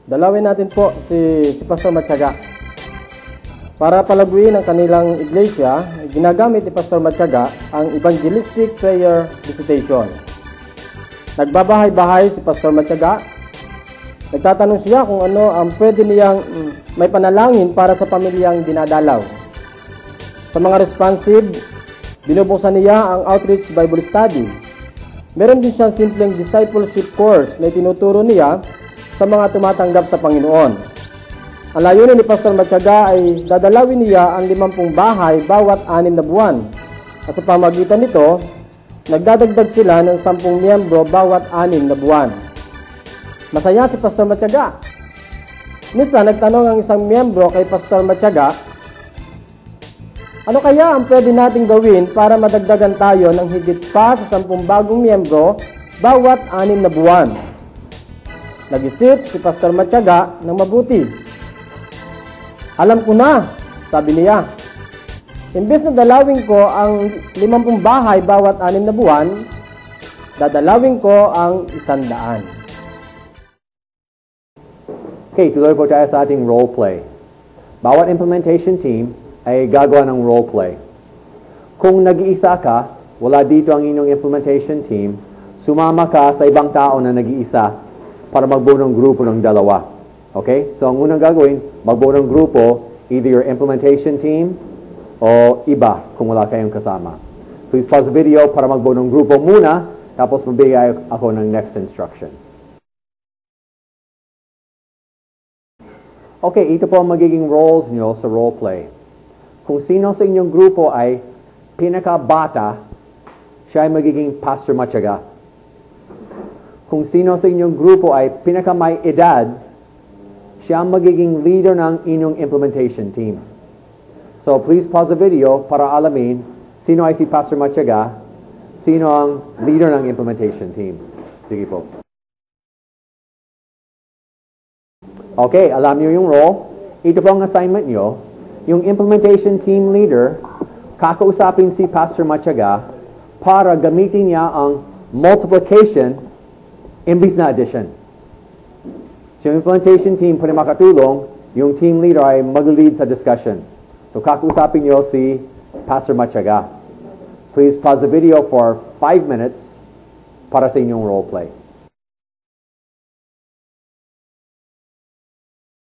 Dalawin natin po si Pastor Matyaga. Para palaguin ang kanilang iglesia, ginagamit ni Pastor Matyaga ang evangelistic prayer visitation. Nagbabahay-bahay si Pastor Matyaga. Nagtatanong siya kung ano ang pwede niyang may panalangin para sa pamilyang dinadalaw. Sa mga responsive, binubuksan niya ang Outreach Bible Study. Meron din siyang simpleng discipleship course na tinuturo niya sa mga tumatanggap sa Panginoon. Ang layunin ni Pastor Matyaga ay dadalawin niya ang 50 bahay bawat 6 na buwan. At sa pamagitan nito, nagdadagdag sila ng 10 miyembro bawat 6 na buwan. Masaya si Pastor Matyaga. Minsan, nagtanong ang isang miyembro kay Pastor Matyaga, ano kaya ang pwede nating gawin para madagdagan tayo ng higit pa sa 10 bagong miyembro bawat 6 na buwan? Nag-isip si Pastor Matyaga ng mabuti. Alam ko na, sabi niya. Imbes na dalawin ko ang 50 bahay bawat 6 na buwan, dadalawin ko ang 100. Okay, tuloy po tayo sa ating role play. Bawat implementation team ay gagawa ng role play. Kung nag-iisa ka, wala dito ang inyong implementation team, sumama ka sa ibang tao na nag-iisa para magbuo ng grupo ng dalawa. Okay? So, ang unang gagawin, magbuo ng grupo, either your implementation team o iba kung wala kayong kasama. Please pause the video para magbuo ng grupo muna, tapos mabigay ako ng next instruction. Okay, ito po ang magiging roles nyo sa role play. Kung sino sa inyong grupo ay pinakabata, siya ay magiging Pastor Matyaga. Kung sino sa inyong grupo ay pinakamay edad, siya ang magiging leader ng inyong implementation team. So please pause the video para alamin sino ay si Pastor Matyaga, sino ang leader ng implementation team. Sige po. Okay, alam niyo yung role. Ito po ang assignment niyo. Yung implementation team leader, kakausapin si Pastor Matyaga para gamitin niya ang multiplication imbis na addition. So yung implementation team pwede makatulong, yung team leader ay mag-lead sa discussion. So kakausapin niyo si Pastor Matyaga. Please pause the video for 5 minutes para sa inyong role play.